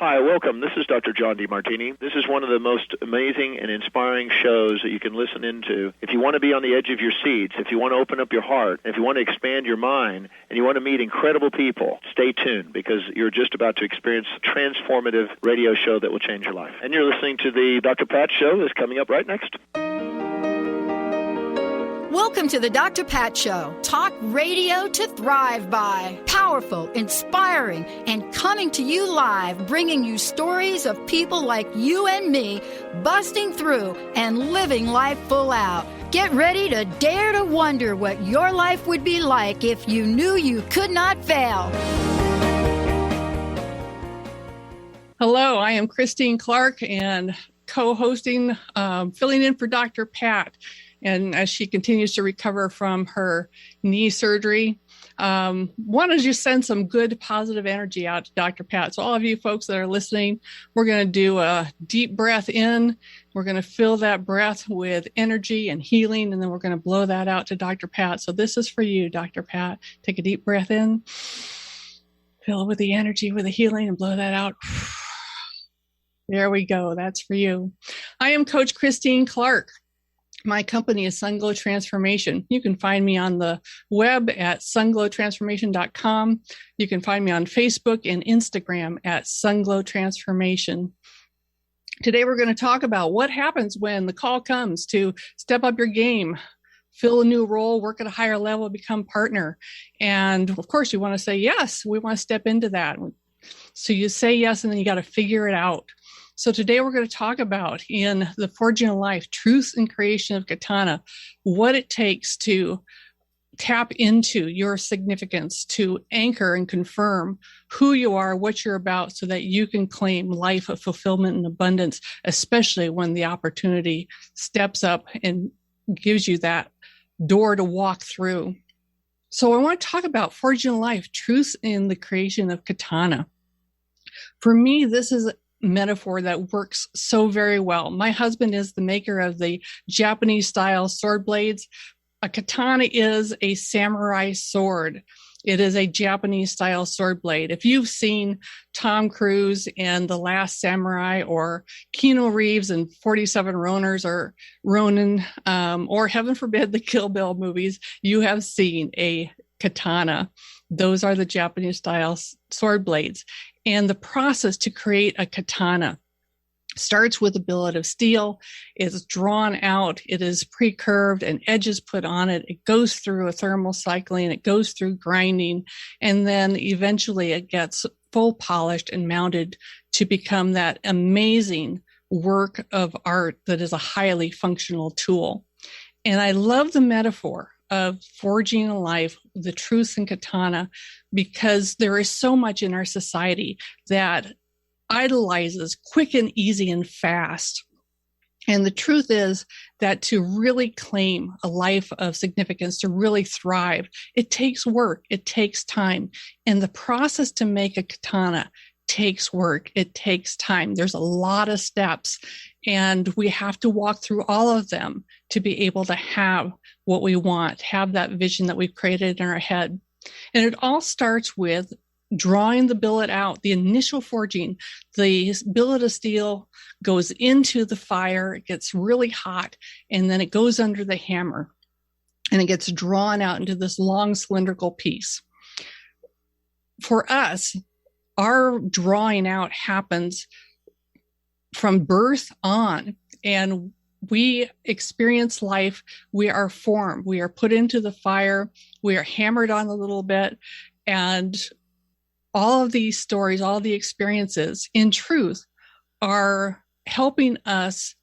Hi, welcome. This is Dr. John DeMartini. This is one of the most amazing and inspiring shows that you can listen into. If you want to be on the edge of your seats, if you want to open up your heart, if you want to expand your mind, and you want to meet incredible people, stay tuned because you're just about to experience a transformative radio show that will change your life. And you're listening to the Dr. Pat Show that's coming up right next. Welcome to the Dr. Pat Show. Talk radio to thrive by. Powerful, inspiring, and coming to you live, bringing you stories of people like you and me, busting through and living life full out. Get ready to dare to wonder what your life would be like if you knew you could not fail. Hello, I am Christine Clark and co-hosting, filling in for Dr. Pat. And as she continues to recover from her knee surgery, want to just send some good positive energy out to Dr. Pat. So all of you folks that are listening, we're going to do a deep breath in. We're going to fill that breath with energy and healing, and then we're going to blow that out to Dr. Pat. So this is for you, Dr. Pat. Take a deep breath in, fill it with the energy, with the healing, and blow that out. There we go. That's for you. I am Coach Christine Clark. My company is Sunglow Transformation. You can find me on the web at sunglowtransformation.com. You can find me on Facebook and Instagram at Sunglow Transformation. Today, we're going to talk about what happens when the call comes to step up your game, fill a new role, work at a higher level, become partner. And of course, you want to say yes. We want to step into that. So you say yes, and then you got to figure it out. So today we're going to talk about in the Forging a Life, Truth and Creation of Katana, what it takes to tap into your significance, to anchor and confirm who you are, what you're about, so that you can claim life of fulfillment and abundance, especially when the opportunity steps up and gives you that door to walk through. So I want to talk about Forging a Life, Truth in the Creation of Katana. For me, this is metaphor that works so very well. My husband is the maker of the Japanese style sword blades. A katana is a samurai sword. It is a Japanese style sword blade. If you've seen Tom Cruise in The Last Samurai or Keanu Reeves in 47 Roners or Ronin, or heaven forbid the Kill Bill movies, you have seen a katana. Those are the Japanese style sword blades. And the process to create a katana starts with a billet of steel. It's drawn out. It is pre-curved and edges put on it. It goes through a thermal cycling. It goes through grinding. And then eventually it gets full polished and mounted to become that amazing work of art that is a highly functional tool. And I love the metaphor of forging a life, the truth in katana, because there is so much in our society that idolizes quick and easy and fast. And the truth is that to really claim a life of significance, to really thrive, it takes work, it takes time. And the process to make a katana takes work, it takes time. There's a lot of steps, and we have to walk through all of them to be able to have what we want, have that vision that we've created in our head. And it all starts with drawing the billet out, the initial forging. The billet of steel goes into the fire, it gets really hot, and then it goes under the hammer, and it gets drawn out into this long cylindrical piece. For us, our drawing out happens from birth on, and we experience life. We are formed. We are put into the fire. We are hammered on a little bit. And all of these stories, all the experiences, in truth, are helping us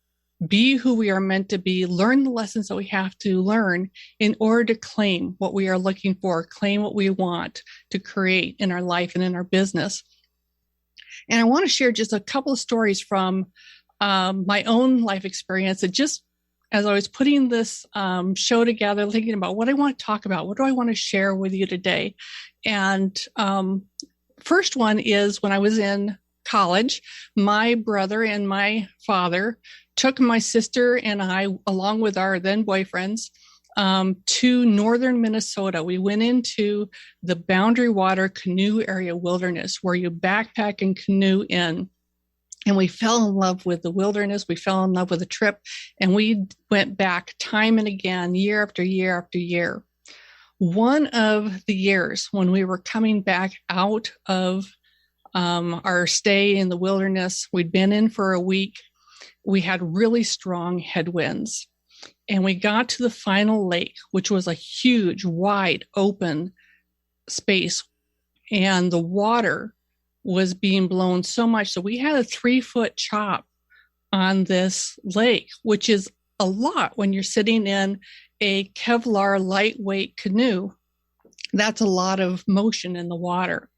be who we are meant to be, learn the lessons that we have to learn in order to claim what we are looking for, claim what we want to create in our life and in our business. And I want to share just a couple of stories from my own life experience. That just as I was putting this show together, thinking about what I want to talk about, what do I want to share with you today? And first one is when I was in college, my brother and my father took my sister and I, along with our then boyfriends, to northern Minnesota. We went into the Boundary Water Canoe Area Wilderness, where you backpack and canoe in. And we fell in love with the wilderness. We fell in love with the trip. And we went back time and again, year after year after year. One of the years when we were coming back out of our stay in the wilderness, we'd been in for a week. We had really strong headwinds. And we got to the final lake, which was a huge, wide, open space. And the water was being blown so much. So we had a 3-foot chop on this lake, which is a lot when you're sitting in a Kevlar lightweight canoe. That's a lot of motion in the water.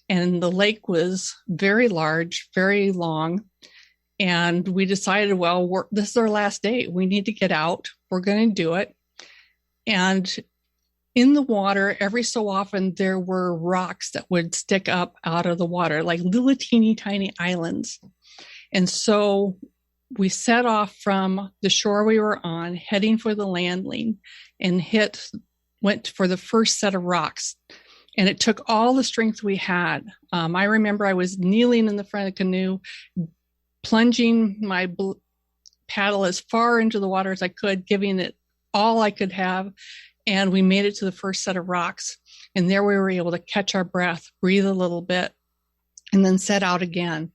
And the lake was very large, very long. And we decided, well, this is our last day. We need to get out. We're going to do it. And in the water, every so often, there were rocks that would stick up out of the water, like little teeny tiny islands. And so we set off from the shore we were on, heading for the landing, and went for the first set of rocks. And it took all the strength we had. I remember I was kneeling in the front of the canoe, plunging my paddle as far into the water as I could, giving it all I could have. And we made it to the first set of rocks. And there we were able to catch our breath, breathe a little bit, and then set out again.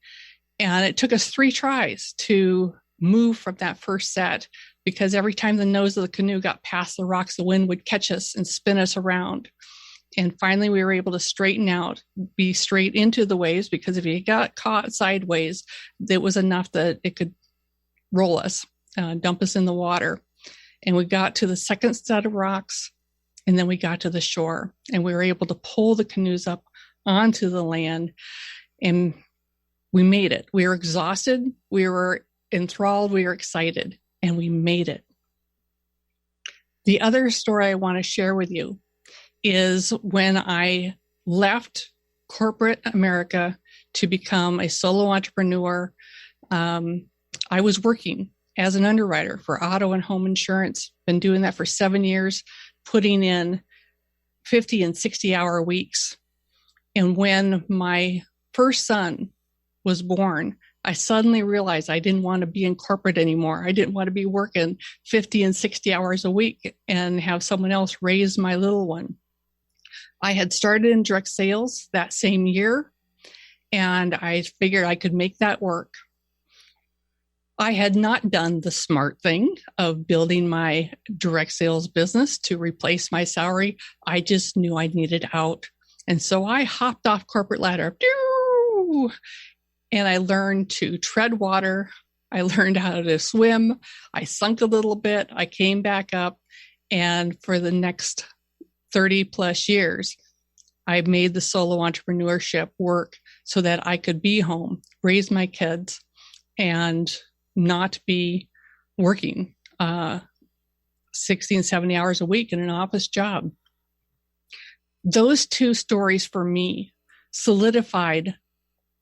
And it took us 3 tries to move from that first set, because every time the nose of the canoe got past the rocks, the wind would catch us and spin us around. And finally, we were able to straighten out, be straight into the waves, because if you got caught sideways, it was enough that it could roll us, dump us in the water. And we got to the second set of rocks, and then we got to the shore, and we were able to pull the canoes up onto the land, and we made it. We were exhausted, we were enthralled, we were excited, and we made it. The other story I want to share with you is when I left corporate America to become a solo entrepreneur. I was working as an underwriter for auto and home insurance, been doing that for 7 years, putting in 50 and 60-hour weeks. And when my first son was born, I suddenly realized I didn't want to be in corporate anymore. I didn't want to be working 50 and 60 hours a week and have someone else raise my little one. I had started in direct sales that same year, and I figured I could make that work. I had not done the smart thing of building my direct sales business to replace my salary. I just knew I needed out. And so I hopped off corporate ladder, and I learned to tread water. I learned how to swim. I sunk a little bit. I came back up. And for the next 30 plus years, I made the solo entrepreneurship work so that I could be home, raise my kids, and not be working 60 and 70 hours a week in an office job. Those 2 stories for me solidified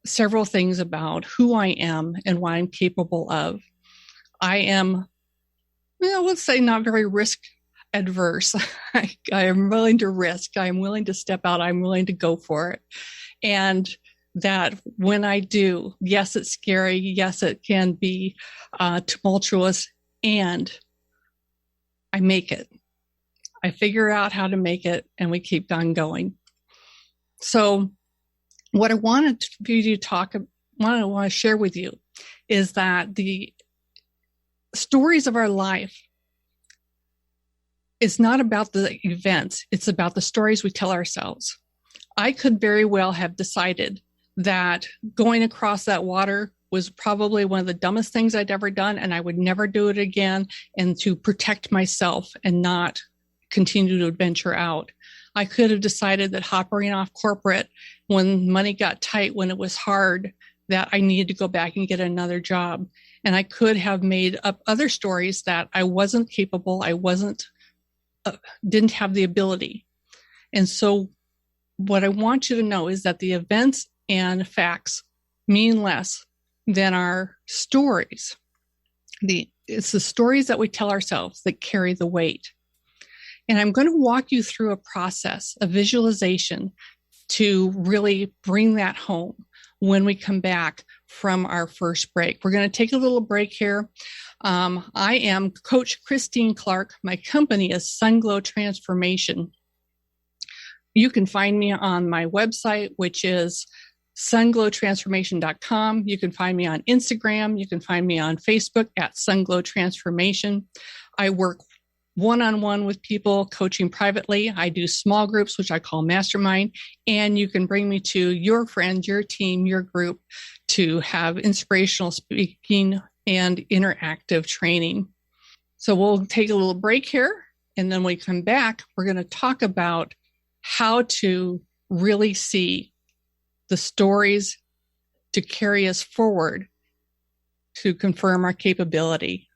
several things about who I am and what I'm capable of. I am, let's say, not very risk adverse. I am willing to risk. I'm willing to step out. I'm willing to go for it. And that when I do, yes, it's scary. Yes, it can be tumultuous, and I make it. I figure out how to make it, and we keep on going. So what I wanted to share with you is that the stories of our life is not about the events. It's about the stories we tell ourselves. I could very well have decided that going across that water was probably one of the dumbest things I'd ever done, and I would never do it again, and to protect myself and not continue to venture out. I could have decided that hopping off corporate when money got tight, when it was hard, that I needed to go back and get another job. And I could have made up other stories that I wasn't capable, didn't have the ability. And so what I want you to know is that the events and facts mean less than our stories. It's the stories that we tell ourselves that carry the weight. And I'm going to walk you through a process, a visualization to really bring that home when we come back from our first break. We're going to take a little break here. I am Coach Christine Clark. My company is Sunglow Transformation. You can find me on my website, which is sunglowtransformation.com. You can find me on Instagram. You can find me on Facebook at Sunglow Transformation. I work one-on-one with people, coaching privately. I do small groups, which I call mastermind. And you can bring me to your friends, your team, your group to have inspirational speaking and interactive training. So we'll take a little break here. And then when we come back, we're going to talk about how to really see the stories to carry us forward to confirm our capability.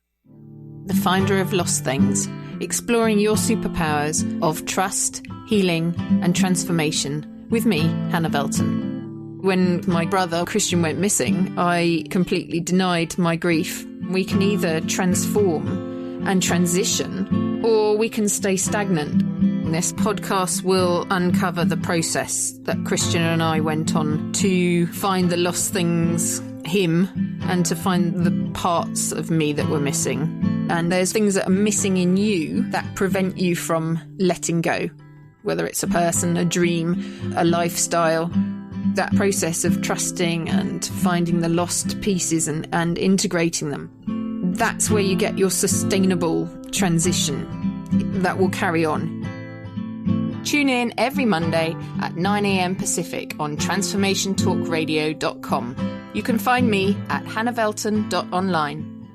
The Finder of Lost Things, exploring your superpowers of trust, healing, and transformation with me, Hannah Velton. When my brother Christian went missing, I completely denied my grief. We can either transform and transition, or we can stay stagnant. This podcast will uncover the process that Christian and I went on to find the lost things, him, and to find the parts of me that were missing. And there's things that are missing in you that prevent you from letting go, whether it's a person, a dream, a lifestyle. That process of trusting and finding the lost pieces and integrating them. That's where you get your sustainable transition that will carry on. Tune in every Monday at 9 a.m. Pacific on transformationtalkradio.com. You can find me at hannahvelton.online.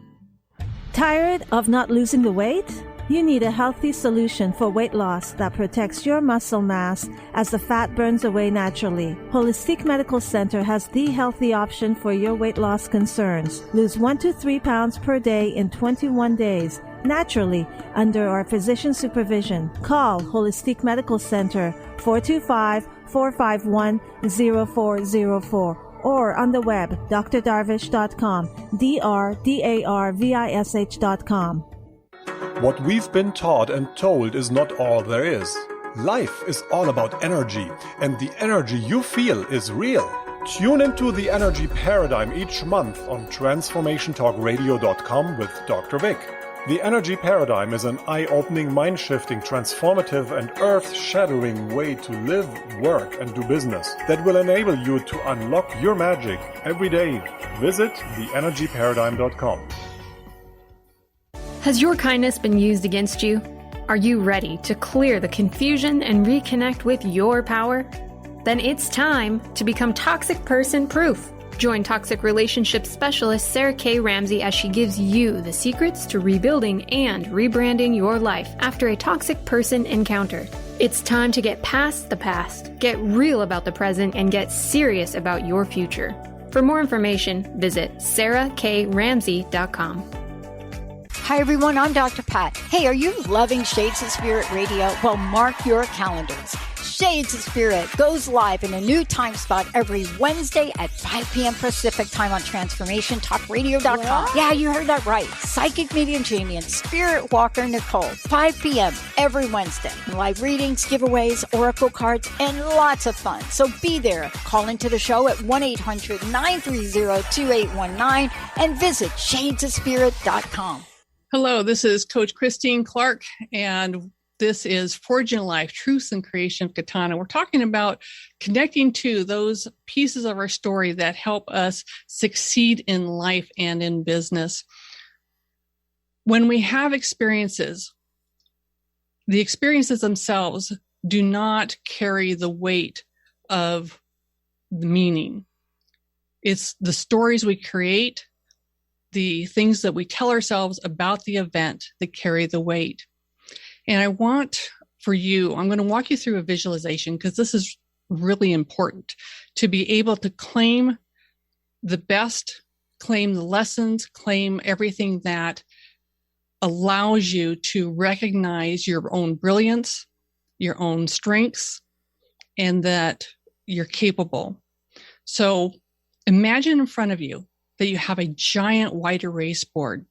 Tired of not losing the weight? You need a healthy solution for weight loss that protects your muscle mass as the fat burns away naturally. Holistic Medical Center has the healthy option for your weight loss concerns. Lose 1 to 3 pounds per day in 21 days, naturally, under our physician supervision. Call Holistic Medical Center 425-451-0404 or on the web drdarvish.com, drdarvish.com. What we've been taught and told is not all there is. Life is all about energy, and the energy you feel is real. Tune into the Energy Paradigm each month on transformationtalkradio.com with Dr. Vic. The Energy Paradigm is an eye-opening, mind-shifting, transformative, and earth-shattering way to live, work, and do business that will enable you to unlock your magic every day. Visit theenergyparadigm.com. Has your kindness been used against you? Are you ready to clear the confusion and reconnect with your power? Then it's time to become toxic person proof. Join toxic relationship specialist Sarah K. Ramsey as she gives you the secrets to rebuilding and rebranding your life after a toxic person encounter. It's time to get past the past, get real about the present, and get serious about your future. For more information, visit sarahkramsey.com. Hi, everyone. I'm Dr. Pat. Hey, are you loving Shades of Spirit Radio? Well, mark your calendars. Shades of Spirit goes live in a new time spot every Wednesday at 5 p.m. Pacific time on TransformationTalkRadio.com. Yeah, you heard that right. Psychic medium Jamie and Spirit Walker Nicole, 5 p.m. every Wednesday. Live readings, giveaways, oracle cards, and lots of fun. So be there. Call into the show at 1-800-930-2819 and visit shadesofspirit.com. Hello, this is Coach Christine Clark, and this is Forging Life, Truths and Creation of Katana. We're talking about connecting to those pieces of our story that help us succeed in life and in business. When we have experiences, the experiences themselves do not carry the weight of the meaning. It's the stories we create, the things that we tell ourselves about the event that carry the weight. And I want for you, I'm going to walk you through a visualization because this is really important to be able to claim the best, claim the lessons, claim everything that allows you to recognize your own brilliance, your own strengths, and that you're capable. So imagine in front of you that you have a giant white erase board.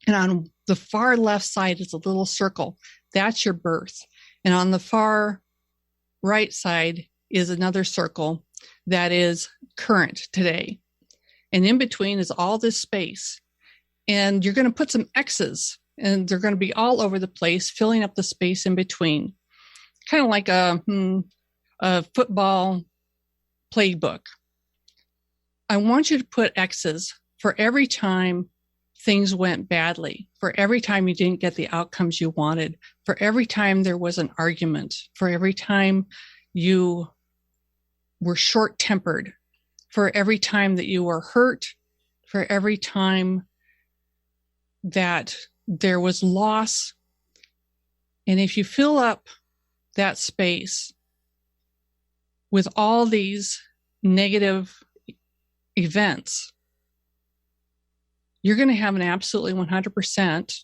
And on the far left side is a little circle That's your birth. And on the far right side is another circle that is current today. And in between is all this space. And you're going to put some X's, and they're going to be all over the place, filling up the space in between. Kind of like a football playbook. I want you to put X's for every time things went badly, for every time you didn't get the outcomes you wanted, for every time there was an argument, for every time you were short-tempered, for every time that you were hurt, for every time that there was loss. And if you fill up that space with all these negative events, you're going to have an absolutely 100%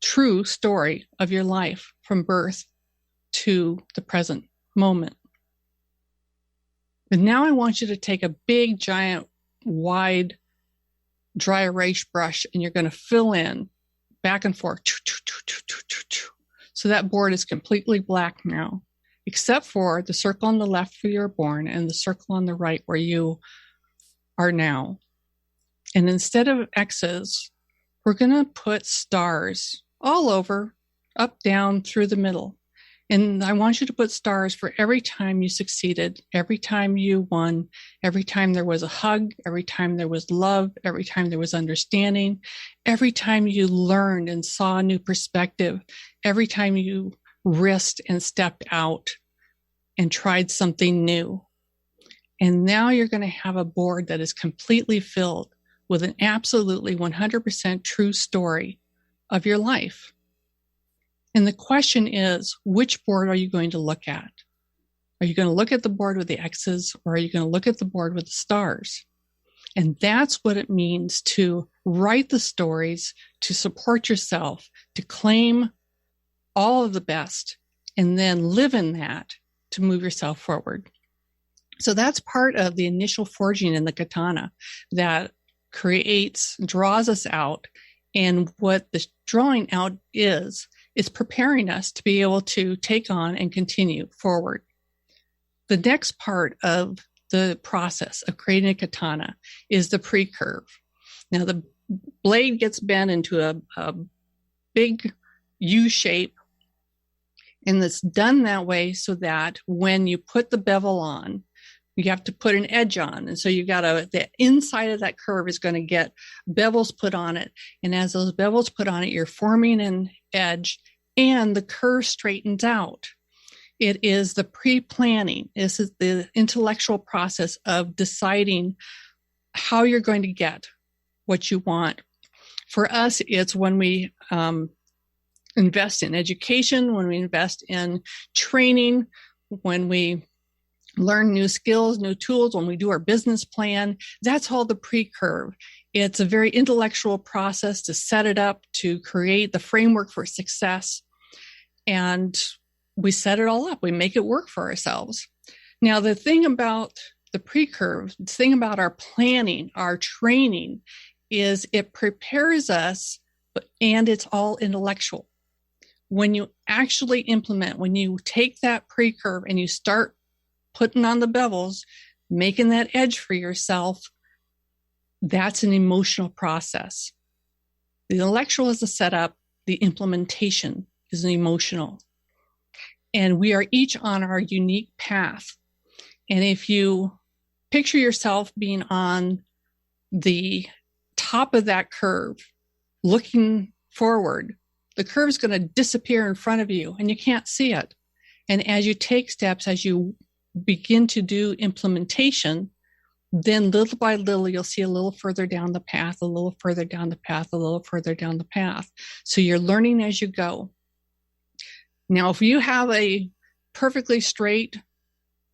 true story of your life from birth to the present moment. But now I want you to take a big, giant, wide, dry erase brush, and you're going to fill in back and forth. So that board is completely black now, except for the circle on the left where you're born and the circle on the right where you are now. And instead of X's, we're going to put stars all over, up, down, through the middle. And I want you to put stars for every time you succeeded, every time you won, every time there was a hug, every time there was love, every time there was understanding, every time you learned and saw a new perspective, every time you risked and stepped out and tried something new. And now you're going to have a board that is completely filled with an absolutely 100% true story of your life. And the question is, which board are you going to look at? Are you going to look at the board with the X's, or are you going to look at the board with the stars? And that's what it means to write the stories, to support yourself, to claim all of the best, and then live in that to move yourself forward. So that's part of the initial forging in the katana that draws us out. And what the drawing out is preparing us to be able to take on and continue forward. The next part of the process of creating a katana is the pre-curve. Now, the blade gets bent into a big U shape, and it's done that way so that when you put the bevel on, you have to put an edge on. And so the inside of that curve is going to get bevels put on it. And as those bevels put on it, you're forming an edge and the curve straightens out. It is the pre-planning. This is the intellectual process of deciding how you're going to get what you want. For us, it's when we invest in education, when we invest in training, when we learn new skills, new tools, when we do our business plan. That's all the pre-curve. It's a very intellectual process to set it up, to create the framework for success. And we set it all up. We make it work for ourselves. Now, the thing about the pre-curve, the thing about our planning, our training, is it prepares us, and it's all intellectual. When you actually implement, when you take that pre-curve and you start putting on the bevels, making that edge for yourself, that's an emotional process. The intellectual is the setup, the implementation is an emotional. And we are each on our unique path. And if you picture yourself being on the top of that curve, looking forward, the curve is going to disappear in front of you and you can't see it. And as you take steps, as you begin to do implementation, then little by little, you'll see a little further down the path, a little further down the path, a little further down the path. So you're learning as you go. Now, if you have a perfectly straight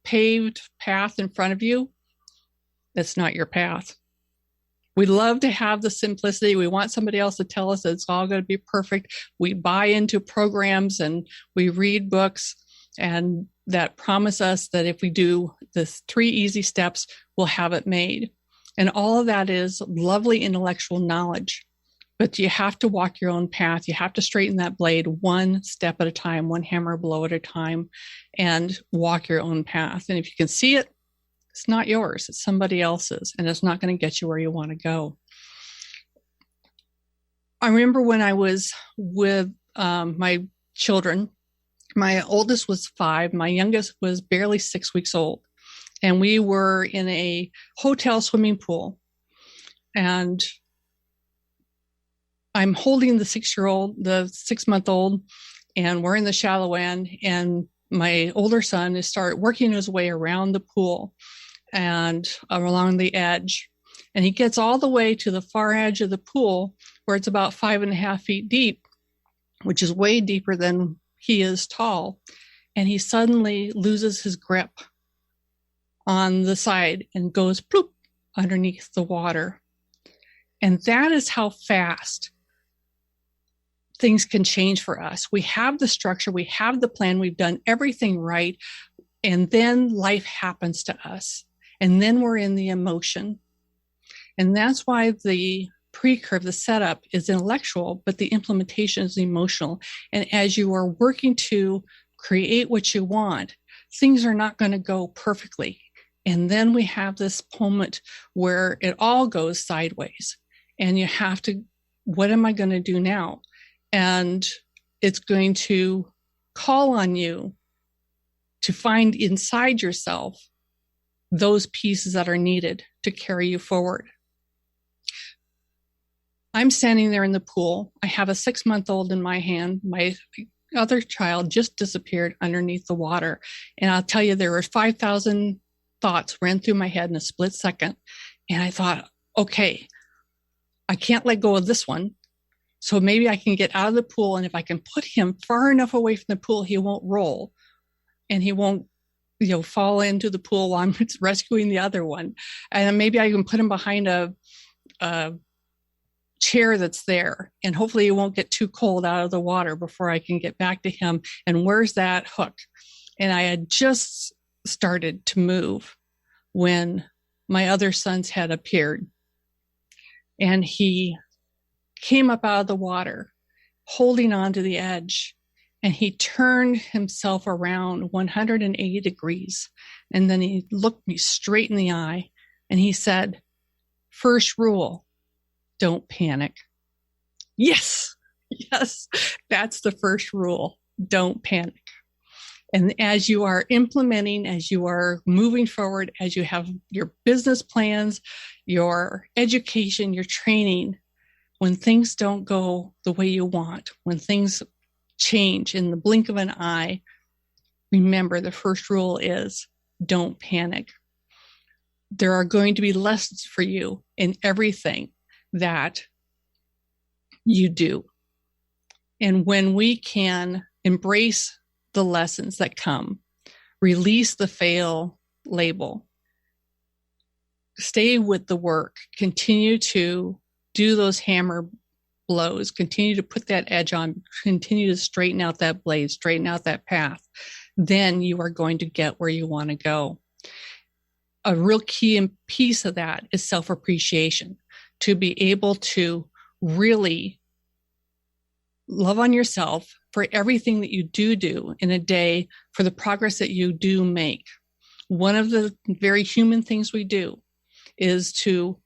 paved path in front of you, that's not your path. We love to have the simplicity. We want somebody else to tell us that it's all going to be perfect. We buy into programs and we read books and that promise us that if we do the 3 easy steps, we'll have it made. And all of that is lovely intellectual knowledge. But you have to walk your own path. You have to straighten that blade one step at a time, one hammer blow at a time, and walk your own path. And if you can see it, it's not yours. It's somebody else's, and it's not going to get you where you want to go. I remember when I was with my children, my oldest was 5. My youngest was barely 6 weeks old. And we were in a hotel swimming pool. And I'm holding the 6-month-old, and we're in the shallow end. And my older son is working his way around the pool and along the edge. And he gets all the way to the far edge of the pool where it's about 5.5 feet deep, which is way deeper than he is tall. And he suddenly loses his grip on the side and goes ploop underneath the water. And that is how fast things can change for us. We have the structure, we have the plan, we've done everything right, and then life happens to us. And then we're in the emotion. And that's why the pre-curve, the setup, is intellectual, but the implementation is emotional. And as you are working to create what you want, things are not going to go perfectly. And then we have this moment where it all goes sideways. And you have to, what am I going to do now? And it's going to call on you to find inside yourself those pieces that are needed to carry you forward. I'm standing there in the pool. I have a 6-month-old in my hand. My other child just disappeared underneath the water. And I'll tell you, there were 5,000 thoughts ran through my head in a split second. And I thought, okay, I can't let go of this one. So maybe I can get out of the pool, and if I can put him far enough away from the pool, he won't roll and he won't, fall into the pool while I'm rescuing the other one. And maybe I can put him behind a chair that's there, and hopefully he won't get too cold out of the water before I can get back to him. And where's that hook? And I had just started to move when my other son's head appeared, and he came up out of the water, holding on to the edge, and he turned himself around 180 degrees. And then he looked me straight in the eye, and he said, "First rule, don't panic." Yes, that's the first rule. Don't panic. And as you are implementing, as you are moving forward, as you have your business plans, your education, your training, when things don't go the way you want, when things change in the blink of an eye, remember the first rule is don't panic. There are going to be lessons for you in everything that you do. And when we can embrace the lessons that come, release the fail label, stay with the work, continue to do those hammer blows, continue to put that edge on, continue to straighten out that blade, straighten out that path, then you are going to get where you want to go. A real key piece of that is self-appreciation, to be able to really love on yourself for everything that you do in a day, for the progress that you do make. One of the very human things we do is to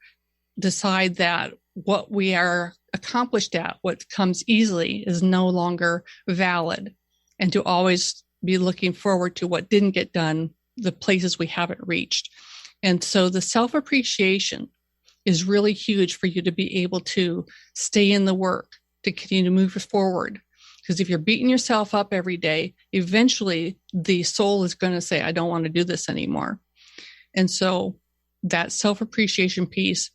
decide that what we are accomplished at, what comes easily, is no longer valid, and to always be looking forward to what didn't get done, the places we haven't reached. And so the self-appreciation is really huge for you to be able to stay in the work, to continue to move forward. Because if you're beating yourself up every day, eventually the soul is going to say, I don't want to do this anymore. And so that self-appreciation piece,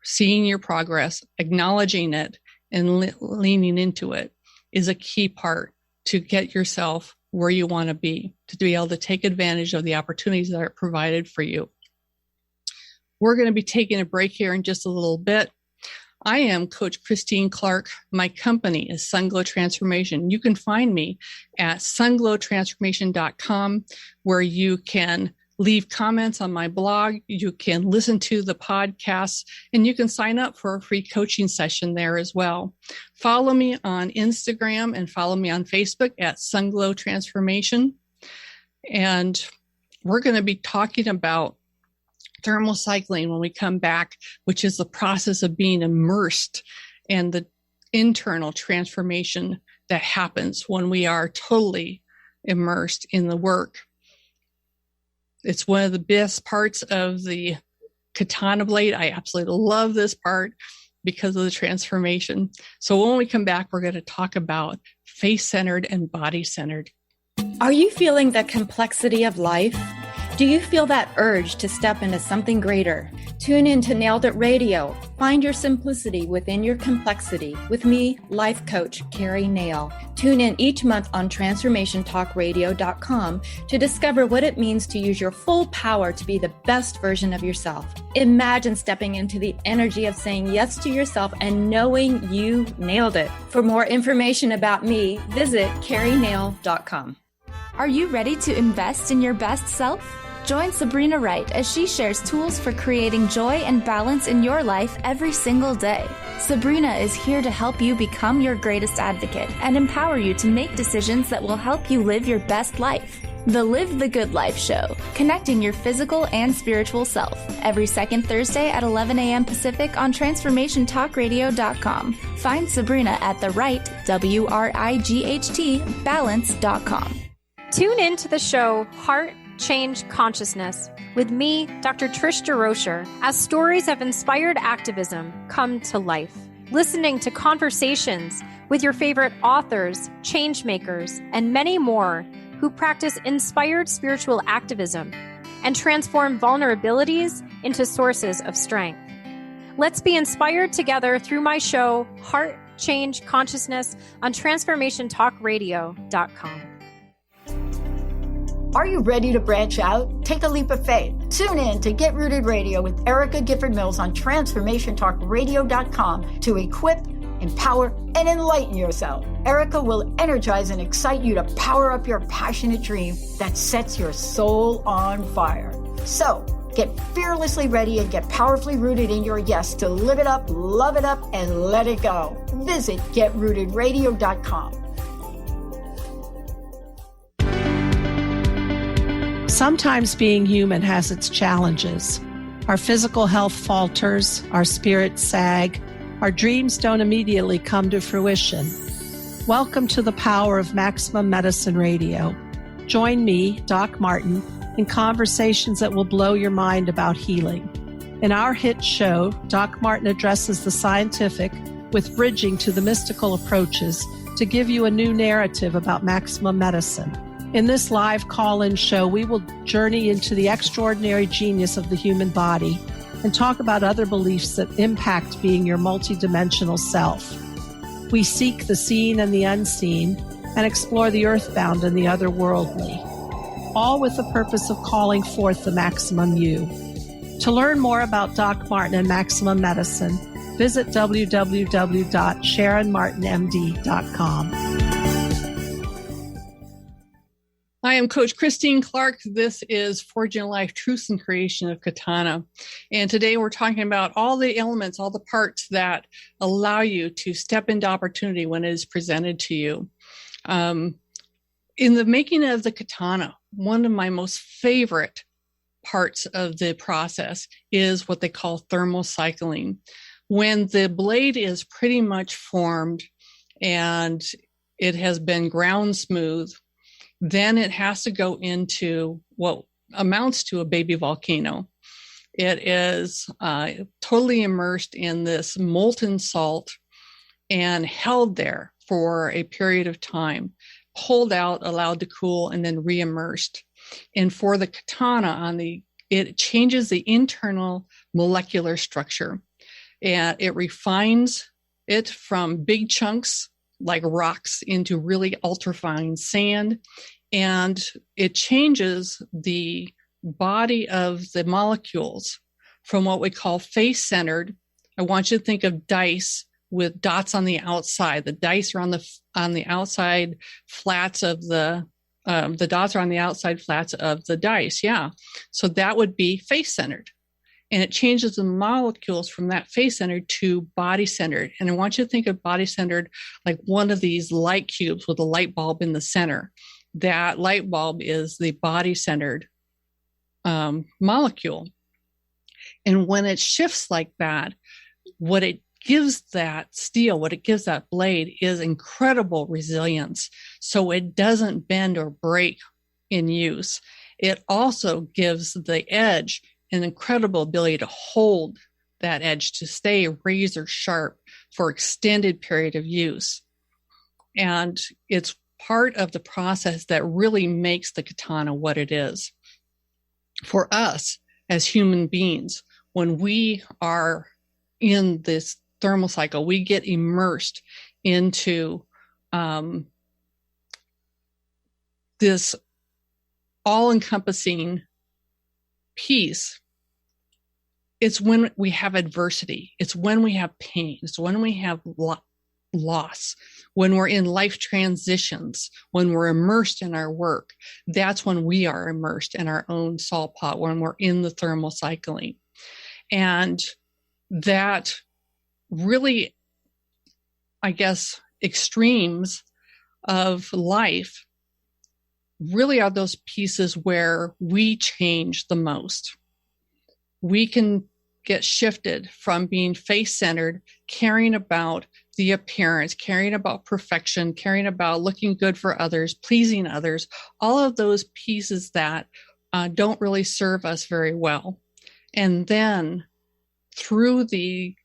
seeing your progress, acknowledging it, and leaning into it is a key part to get yourself where you want to be able to take advantage of the opportunities that are provided for you. We're going to be taking a break here in just a little bit. I am Coach Christine Clark. My company is Sunglow Transformation. You can find me at sunglowtransformation.com, where you can leave comments on my blog. You can listen to the podcasts, and you can sign up for a free coaching session there as well. Follow me on Instagram and follow me on Facebook at Sunglow Transformation. And we're going to be talking about thermal cycling when we come back, which is the process of being immersed and the internal transformation that happens when we are totally immersed in the work. It's one of the best parts of the katana blade. I absolutely love this part because of the transformation. So when we come back, we're going to talk about face-centered and body-centered. Are you feeling the complexity of life? Do you feel that urge to step into something greater? Tune in to Nailed It Radio. Find your simplicity within your complexity with me, life coach Carrie Nail. Tune in each month on TransformationTalkRadio.com to discover what it means to use your full power to be the best version of yourself. Imagine stepping into the energy of saying yes to yourself and knowing you nailed it. For more information about me, visit CarrieNail.com. Are you ready to invest in your best self? Join Sabrina Wright as she shares tools for creating joy and balance in your life every single day. Sabrina is here to help you become your greatest advocate and empower you to make decisions that will help you live your best life. The Live the Good Life Show, connecting your physical and spiritual self, every second Thursday at 11 a.m. Pacific on TransformationTalkRadio.com. Find Sabrina at the right, WRIGHT, balance.com. Tune in to the show Heart Change Consciousness with me, Dr. Trish DeRocher, as stories of inspired activism come to life. Listening to conversations with your favorite authors, change makers, and many more who practice inspired spiritual activism and transform vulnerabilities into sources of strength. Let's be inspired together through my show Heart Change Consciousness on TransformationTalkRadio.com. Are you ready to branch out? Take a leap of faith. Tune in to Get Rooted Radio with Erica Gifford Mills on TransformationTalkRadio.com to equip, empower, and enlighten yourself. Erica will energize and excite you to power up your passionate dream that sets your soul on fire. So, get fearlessly ready and get powerfully rooted in your yes to live it up, love it up, and let it go. Visit GetRootedRadio.com. Sometimes being human has its challenges. Our physical health falters, our spirits sag, our dreams don't immediately come to fruition. Welcome to the power of Maximum Medicine Radio. Join me, Doc Martin, in conversations that will blow your mind about healing. In our hit show, Doc Martin addresses the scientific with bridging to the mystical approaches to give you a new narrative about maximum medicine. In this live call-in show, we will journey into the extraordinary genius of the human body and talk about other beliefs that impact being your multidimensional self. We seek the seen and the unseen and explore the earthbound and the otherworldly, all with the purpose of calling forth the maximum you. To learn more about Doc Martin and Maximum Medicine, visit www.SharonMartinMD.com. I am Coach Christine Clark. This is Forging Life, Truth and Creation of Katana. And today we're talking about all the elements, all the parts that allow you to step into opportunity when it is presented to you. In the making of the katana, one of my most favorite parts of the process is what they call thermal cycling. When the blade is pretty much formed and it has been ground smooth, then it has to go into what amounts to a baby volcano. It is totally immersed in this molten salt and held there for a period of time, pulled out, allowed to cool, and then re-immersed. And for the katana, it changes the internal molecular structure, and it refines it from big chunks like rocks into really ultrafine sand, and it changes the body of the molecules from what we call face-centered. I want you to think of dice with dots on the outside. The dice are on the outside flats of the The dots are on the outside flats of the dice. Yeah. So that would be face-centered. And it changes the molecules from that face-centered to body-centered. And I want you to think of body-centered like one of these light cubes with a light bulb in the center. That light bulb is the body-centered molecule. And when it shifts like that, what it gives that steel, what it gives that blade is incredible resilience. So it doesn't bend or break in use. It also gives the edge an incredible ability to hold that edge, to stay razor sharp for extended period of use. And it's part of the process that really makes the katana what it is. For us as human beings, when we are in this thermal cycle, we get immersed into this all-encompassing peace. It's when we have adversity. It's when we have pain. It's when we have loss. When we're in life transitions, when we're immersed in our work, that's when we are immersed in our own salt pot, when we're in the thermal cycling. And that really, I guess, extremes of life really are those pieces where we change the most. We can get shifted from being face-centered, caring about the appearance, caring about perfection, caring about looking good for others, pleasing others, all of those pieces that don't really serve us very well. And then through the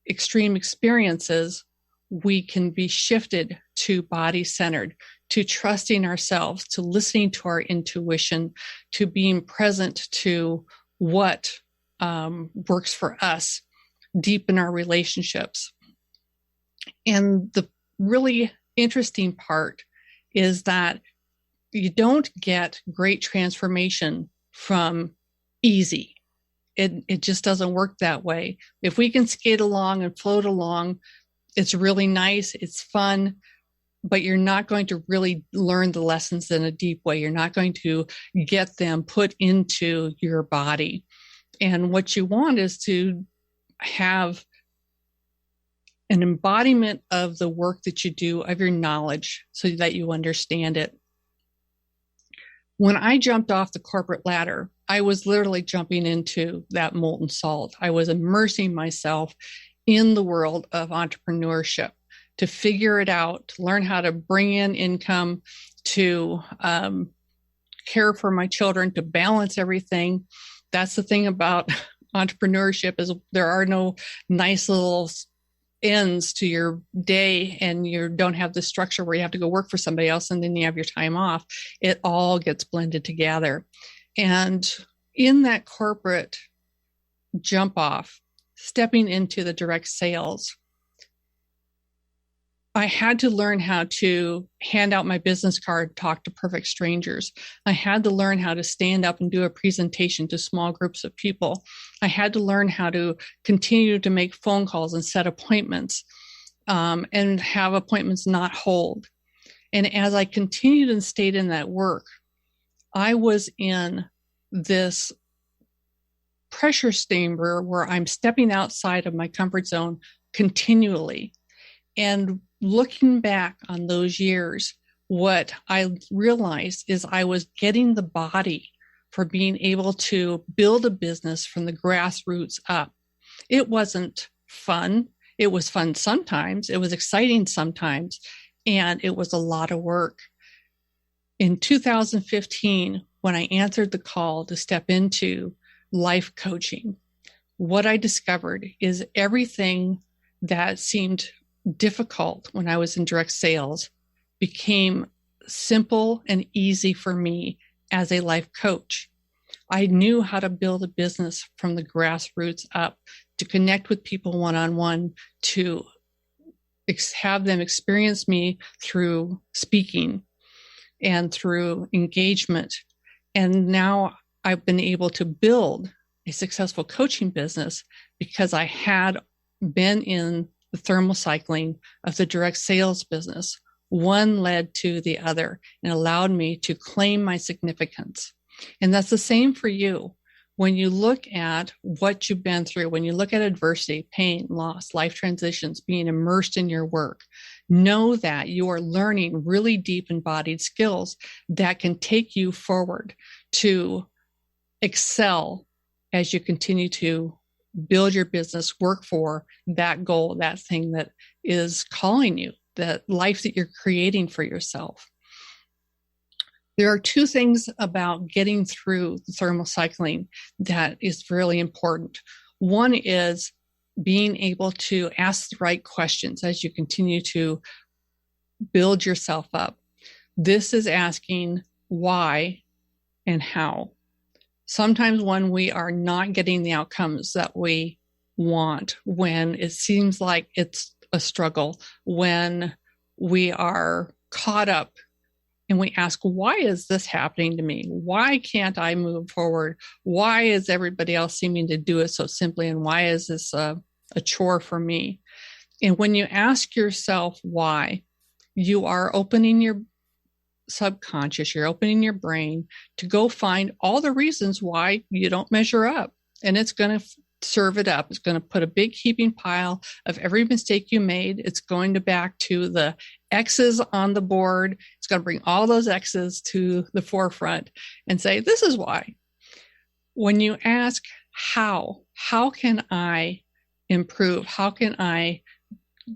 extreme experiences, we can be shifted to body-centered, to trusting ourselves, to listening to our intuition, to being present to what works for us deep in our relationships. And the really interesting part is that you don't get great transformation from easy. It just doesn't work that way. If we can skate along and float along, it's really nice, it's fun, but you're not going to really learn the lessons in a deep way. You're not going to get them put into your body. And what you want is to have an embodiment of the work that you do, of your knowledge, so that you understand it. When I jumped off the corporate ladder, I was literally jumping into that molten salt. I was immersing myself in the world of entrepreneurship to figure it out, to learn how to bring in income, to care for my children, to balance everything. That's the thing about entrepreneurship, is there are no nice little ends to your day, and you don't have the structure where you have to go work for somebody else and then you have your time off. It all gets blended together. And in that corporate jump off, stepping into the direct sales, I had to learn how to hand out my business card, talk to perfect strangers. I had to learn how to stand up and do a presentation to small groups of people. I had to learn how to continue to make phone calls and set appointments, and have appointments not hold. And as I continued and stayed in that work, I was in this pressure chamber where I'm stepping outside of my comfort zone continually. And looking back on those years, what I realized is I was getting the body for being able to build a business from the grassroots up. It wasn't fun. It was fun sometimes. It was exciting sometimes. And it was a lot of work. In 2015, when I answered the call to step into life coaching, what I discovered is everything that seemed difficult when I was in direct sales became simple and easy for me as a life coach. I knew how to build a business from the grassroots up, to connect with people one-on-one, to have them experience me through speaking and through engagement. And now I've been able to build a successful coaching business because I had been in the thermal cycling of the direct sales business, One led to the other and allowed me to claim my significance. And that's the same for you. When you look at what you've been through, when you look at adversity, pain, loss, life transitions, being immersed in your work, know that you are learning really deep embodied skills that can take you forward to excel as you continue to build your business, work for that goal, that thing that is calling you, that life that you're creating for yourself. There are two things about getting through the thermal cycling that is really important. One is being able to ask the right questions as you continue to build yourself up. This is asking why and how. Sometimes when we are not getting the outcomes that we want, when it seems like it's a struggle, when we are caught up and we ask, why is this happening to me? Why can't I move forward? Why is everybody else seeming to do it so simply? And why is this a chore for me? And when you ask yourself why, you are opening your subconscious, you're opening your brain to go find all the reasons why you don't measure up. And it's going to serve it up. It's going to put a big heaping pile of every mistake you made. It's going to back to the X's on the board. It's going to bring all those X's to the forefront and say, this is why. When you ask how can I improve? How can I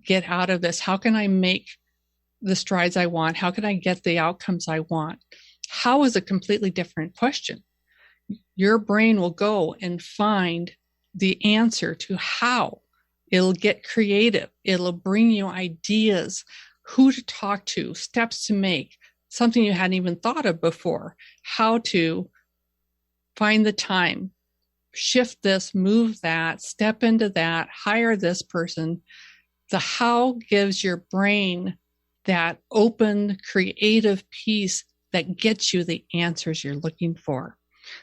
get out of this? How can I make the strides I want? How can I get the outcomes I want? How is a completely different question. Your brain will go and find the answer to how. It'll get creative. It'll bring you ideas, who to talk to, steps to make, something you hadn't even thought of before, how to find the time, shift this, move that, step into that, hire this person. The how gives your brain that open, creative piece that gets you the answers you're looking for.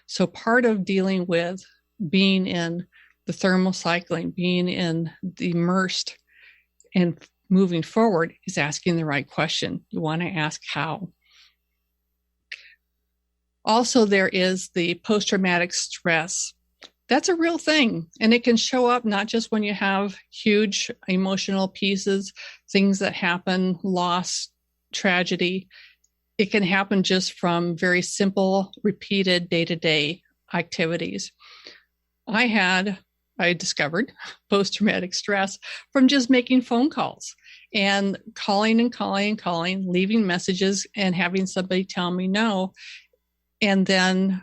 So part of dealing with being in the thermal cycling, being in the immersed and moving forward is asking the right question. You want to ask how. Also, there is the post-traumatic stress. That's a real thing. And it can show up not just when you have huge emotional pieces, things that happen, loss, tragedy. It can happen just from very simple, repeated day-to-day activities. I discovered post-traumatic stress from just making phone calls and calling, leaving messages and having somebody tell me no, and then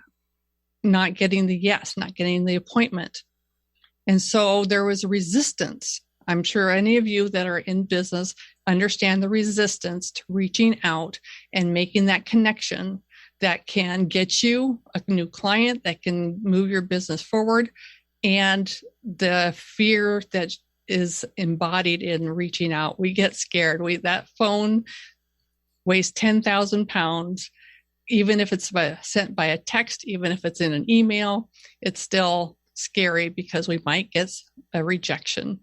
not getting the yes, not getting the appointment. And so there was a resistance. I'm sure any of you that are in business understand the resistance to reaching out and making that connection that can get you a new client, that can move your business forward, and the fear that is embodied in reaching out. We get scared. That phone weighs 10,000 pounds. Even if it's sent by a text, even if it's in an email, it's still scary because we might get a rejection.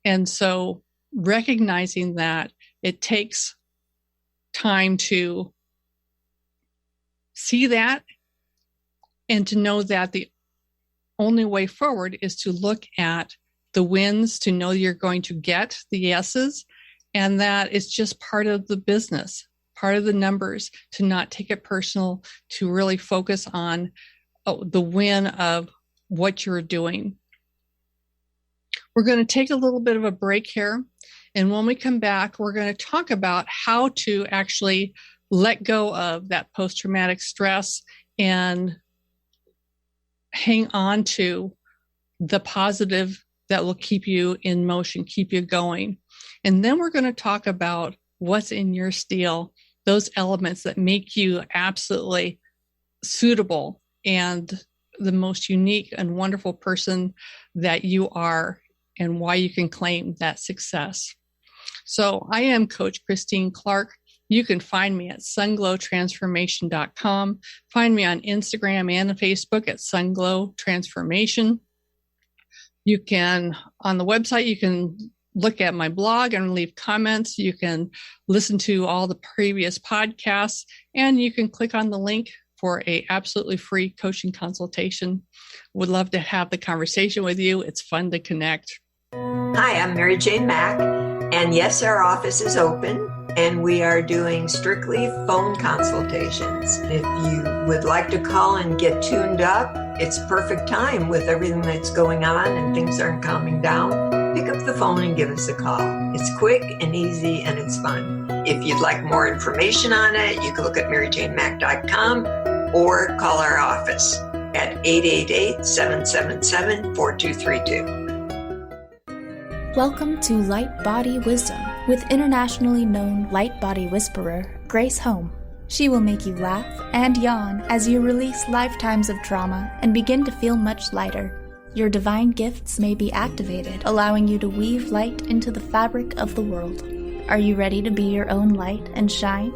And so recognizing that it takes time to see that and to know that the only way forward is to look at the wins, to know you're going to get the yeses, and that it's just part of the business, part of the numbers, to not take it personal, to really focus on the win of what you're doing. We're going to take a little bit of a break here. And when we come back, we're going to talk about how to actually let go of that post-traumatic stress and hang on to the positive that will keep you in motion, keep you going. And then we're going to talk about what's in your steel, those elements that make you absolutely suitable and the most unique and wonderful person that you are, and why you can claim that success. So I am Coach Christine Clark. You can find me at sunglowtransformation.com. Find me on Instagram and Facebook at Sunglow Transformation. You can, on the website, you can look at my blog and leave comments. You can listen to all the previous podcasts, and you can click on the link for a absolutely free coaching consultation. Would love to have the conversation with you. It's fun to connect. Hi, I'm Mary Jane Mack, and yes, our office is open, and we are doing strictly phone consultations. If you would like to call and get tuned up, it's perfect time with everything that's going on and things aren't calming down. Pick up the phone and give us a call. It's quick and easy and it's fun. If you'd like more information on it, you can look at maryjanemack.com or call our office at 888-777-4232. Welcome to Light Body Wisdom with internationally known light body whisperer Grace Home. She will make you laugh and yawn as you release lifetimes of trauma and begin to feel much lighter. Your divine gifts may be activated, allowing you to weave light into the fabric of the world. Are you ready to be your own light and shine?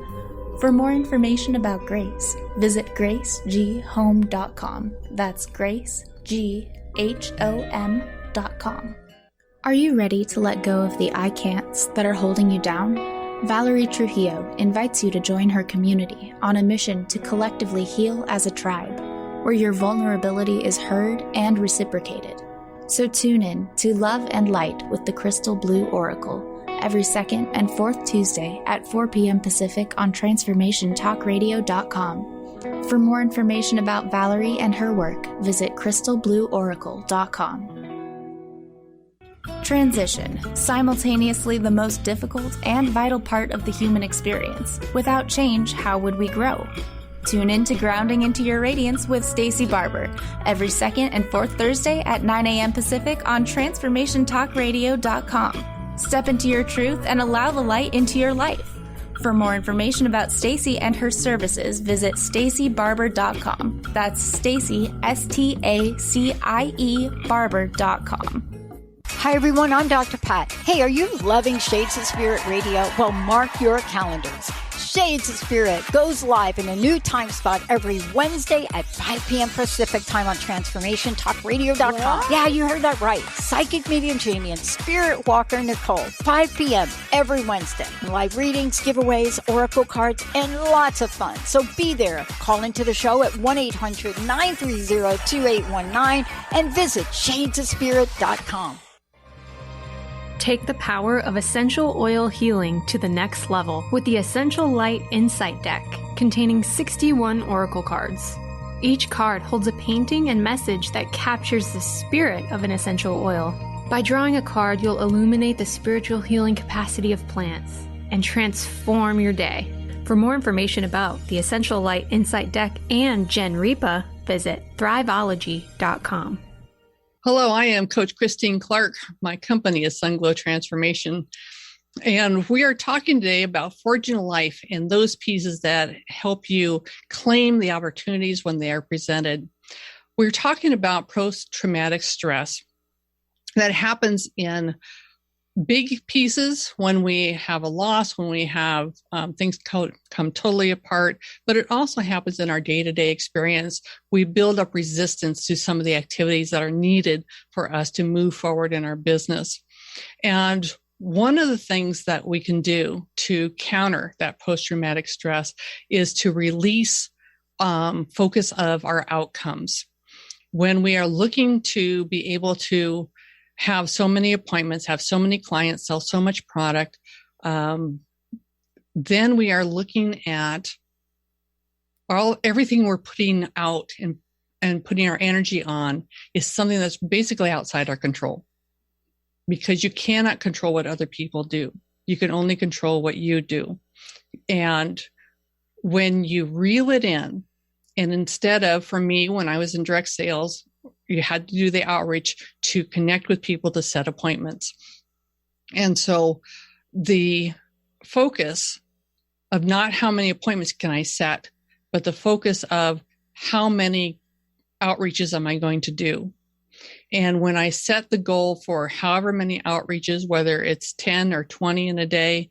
For more information about Grace, visit gracegHome.com. That's gracegHOM.com. Are you ready to let go of the I can'ts that are holding you down? Valerie Trujillo invites you to join her community on a mission to collectively heal as a tribe, where your vulnerability is heard and reciprocated. So tune in to Love and Light with the Crystal Blue Oracle every second and fourth Tuesday at 4 p.m. Pacific on TransformationTalkRadio.com. For more information about Valerie and her work, visit crystalblueoracle.com. Transition, simultaneously the most difficult and vital part of the human experience. Without change, how would we grow? Tune in to Grounding into Your Radiance with Stacey Barber every second and fourth Thursday at 9 a.m. Pacific on TransformationTalkRadio.com. Step into your truth and allow the light into your life. For more information about Stacey and her services, visit StaceyBarber.com. That's Stacey, STACIE Barber.com. Hi, everyone. I'm Dr. Pat. Hey, are you loving Shades of Spirit Radio? Well, mark your calendars. Shades of Spirit goes live in a new time spot every Wednesday at 5 p.m. Pacific time on TransformationTalkRadio.com. What? Yeah, you heard that right. Psychic medium Jamie and Spirit Walker Nicole, 5 p.m. every Wednesday. Live readings, giveaways, oracle cards, and lots of fun. So be there. Call into the show at 1-800-930-2819 and visit shadesofspirit.com. Take the power of essential oil healing to the next level with the Essential Light Insight Deck, containing 61 oracle cards. Each card holds a painting and message that captures the spirit of an essential oil. By drawing a card, you'll illuminate the spiritual healing capacity of plants and transform your day. For more information about the Essential Light Insight Deck and Genrepa, visit Thriveology.com. Hello, I am Coach Christine Clark. My company is Sunglow Transformation. And we are talking today about forging a life and those pieces that help you claim the opportunities when they are presented. We're talking about post-traumatic stress that happens in big pieces when we have a loss, when we have things come totally apart, but it also happens in our day-to-day experience. We build up resistance to some of the activities that are needed for us to move forward in our business. And one of the things that we can do to counter that post-traumatic stress is to release focus of our outcomes. When we are looking to be able to have so many appointments, have so many clients, sell so much product, then we are looking at everything we're putting out and putting our energy on is something that's basically outside our control, because you cannot control what other people do. You can only control what you do. And when you reel it in, and instead of, for me, when I was in direct sales, you had to do the outreach to connect with people to set appointments. And so the focus of not how many appointments can I set, but the focus of how many outreaches am I going to do? And when I set the goal for however many outreaches, whether it's 10 or 20 in a day,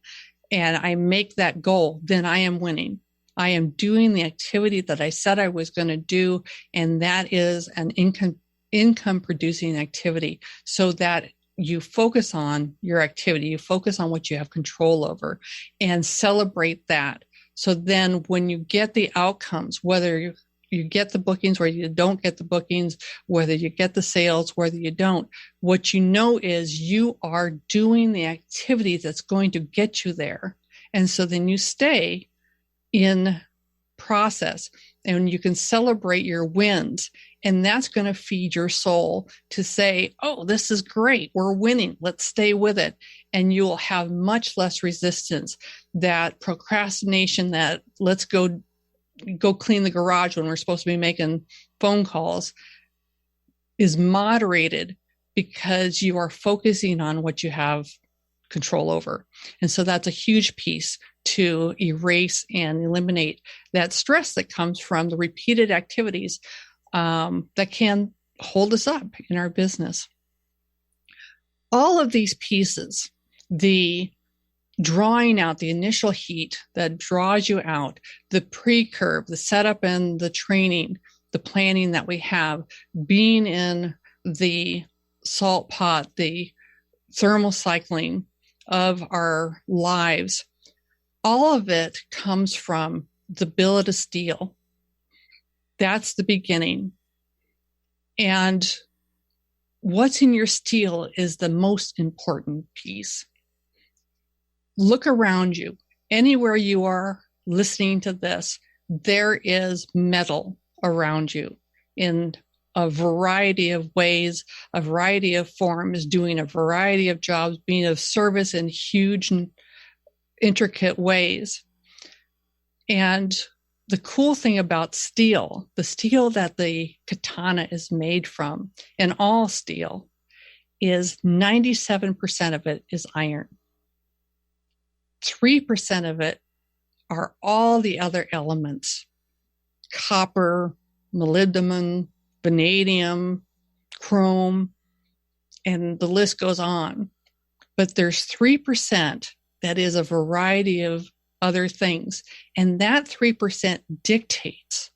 and I make that goal, then I am winning. I am doing the activity that I said I was going to do, and that is an income producing activity, so that you focus on your activity, you focus on what you have control over, and celebrate that. So then when you get the outcomes, whether you get the bookings, whether you don't get the bookings, whether you get the sales, whether you don't, what you know is you are doing the activity that's going to get you there. And so then you stay in process and you can celebrate your wins. And that's going to feed your soul to say, oh, this is great. We're winning. Let's stay with it. And you'll have much less resistance. That procrastination, that let's go clean the garage when we're supposed to be making phone calls, is moderated because you are focusing on what you have control over. And so that's a huge piece to erase and eliminate that stress that comes from the repeated activities that can hold us up in our business. All of these pieces, the drawing out, the initial heat that draws you out, the pre-curve, the setup and the training, the planning that we have, being in the salt pot, the thermal cycling of our lives, all of it comes from the billet of steel. That's the beginning. And what's in your steel is the most important piece. Look around you. Anywhere you are listening to this, there is metal around you in a variety of ways, a variety of forms, doing a variety of jobs, being of service in huge and intricate ways. And the cool thing about steel, the steel that the katana is made from, and all steel, is 97% of it is iron. 3% of it are all the other elements: copper, molybdenum, vanadium, chrome, and the list goes on. But there's 3% that is a variety of other things. And that 3% dictates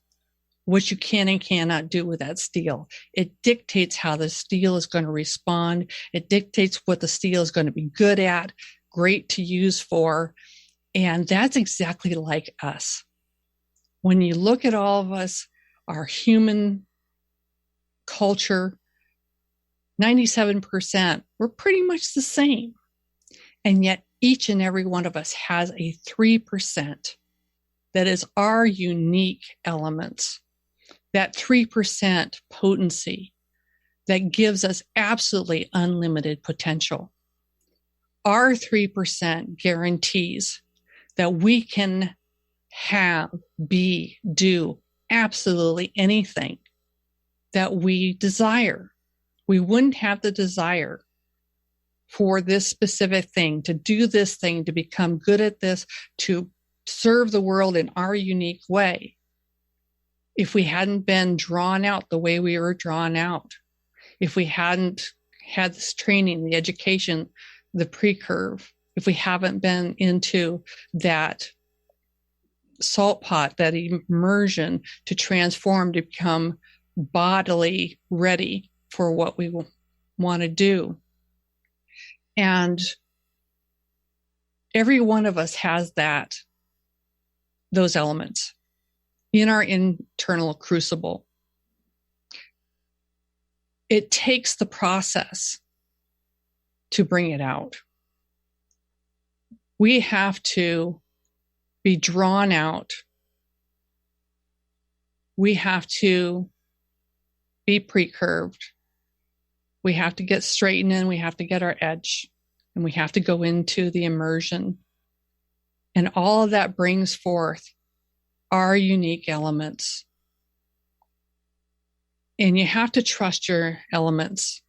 what you can and cannot do with that steel. It dictates how the steel is going to respond. It dictates what the steel is going to be good at, great to use for. And that's exactly like us. When you look at all of us, our human culture, 97%, we're pretty much the same. And yet each and every one of us has a 3% that is our unique elements. That 3% potency that gives us absolutely unlimited potential. Our 3% guarantees that we can have, be, do absolutely anything that we desire. We wouldn't have the desire for this specific thing, to do this thing, to become good at this, to serve the world in our unique way, if we hadn't been drawn out the way we were drawn out, if we hadn't had this training, the education, the pre-curve, if we haven't been into that salt pot, that immersion to transform, to become bodily ready for what we want to do. And every one of us has those elements in our internal crucible. It takes the process to bring it out. We have to be drawn out. We have to be pre-curved. We have to get straightened in. We have to get our edge. And we have to go into the immersion. And all of that brings forth our unique elements. And you have to trust your elements.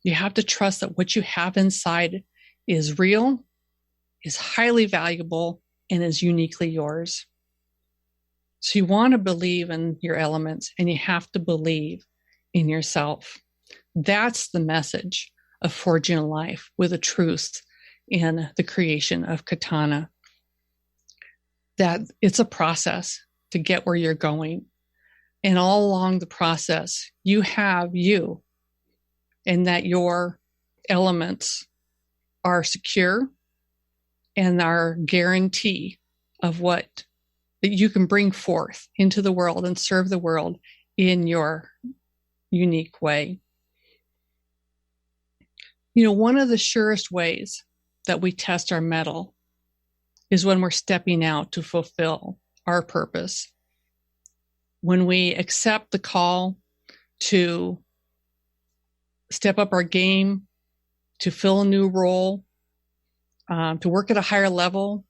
You have to trust that what you have inside is real, is highly valuable, and is uniquely yours. So you want to believe in your elements, and you have to believe in yourself. That's the message of Forging a Life with a truth in the creation of Katana. That it's a process to get where you're going. And all along the process, you have you, and that your elements are secure and are guarantee of what that you can bring forth into the world and serve the world in your unique way. One of the surest ways that we test our mettle is when we're stepping out to fulfill our purpose. When we accept the call to step up our game, to fill a new role, to work at a higher level,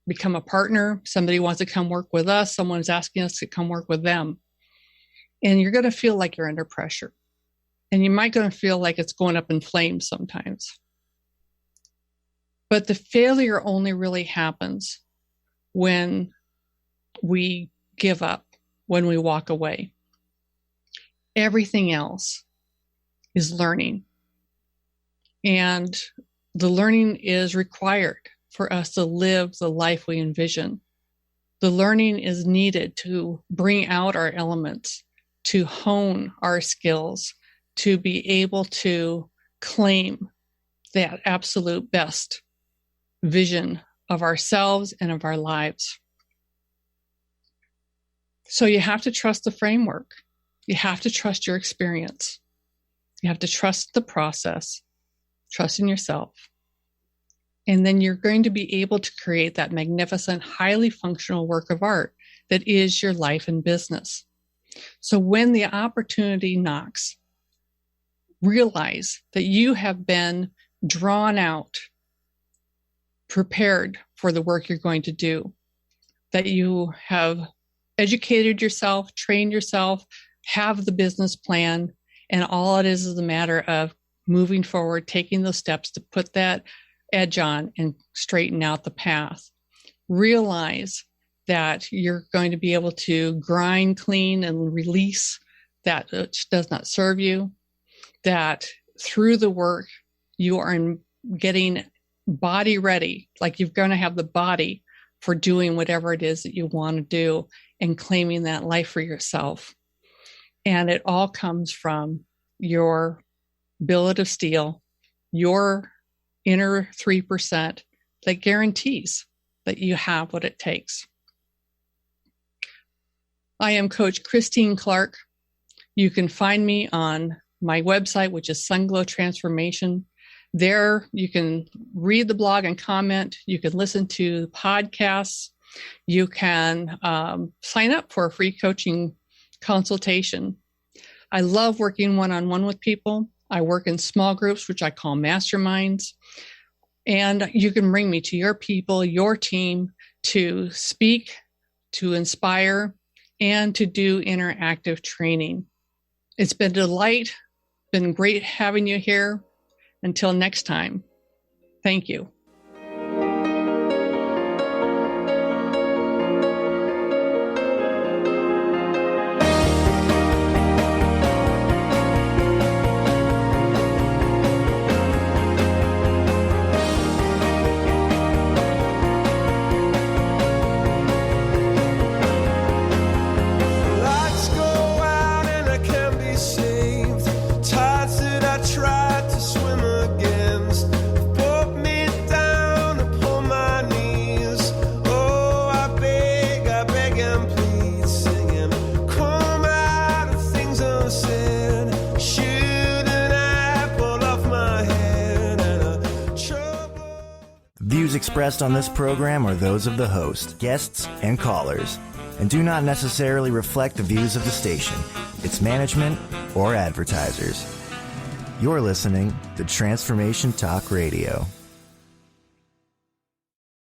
become a partner. Somebody wants to come work with us. Someone's asking us to come work with them. And you're going to feel like you're under pressure. And you might going to feel like it's going up in flames sometimes. But the failure only really happens when we give up, when we walk away. Everything else is learning. And the learning is required for us to live the life we envision. The learning is needed to bring out our elements, to hone our skills, to be able to claim that absolute best vision of ourselves and of our lives. So you have to trust the framework. You have to trust your experience. You have to trust the process, trust in yourself. And then you're going to be able to create that magnificent, highly functional work of art that is your life and business. So when the opportunity knocks, realize that you have been drawn out, prepared for the work you're going to do, that you have educated yourself, trained yourself, have the business plan, and all it is a matter of moving forward, taking those steps to put that edge on and straighten out the path. Realize that you're going to be able to grind, clean, and release that which does not serve you, that through the work you are getting body ready, like you're going to have the body for doing whatever it is that you want to do and claiming that life for yourself. And it all comes from your billet of steel, your inner 3% that guarantees that you have what it takes. I am Coach Christine Clark. You can find me on my website, which is Sunglow Transformation. There you can read the blog and comment. You can listen to podcasts. You can sign up for a free coaching consultation. I love working one-on-one with people. I work in small groups, which I call masterminds. And you can bring me to your people, your team, to speak, to inspire, and to do interactive training. It's been a delight. Been great having you here. Until next time, thank you. Expressed on this program are those of the host, guests, and callers, and do not necessarily reflect the views of the station, its management, or advertisers. You're listening to Transformation Talk Radio.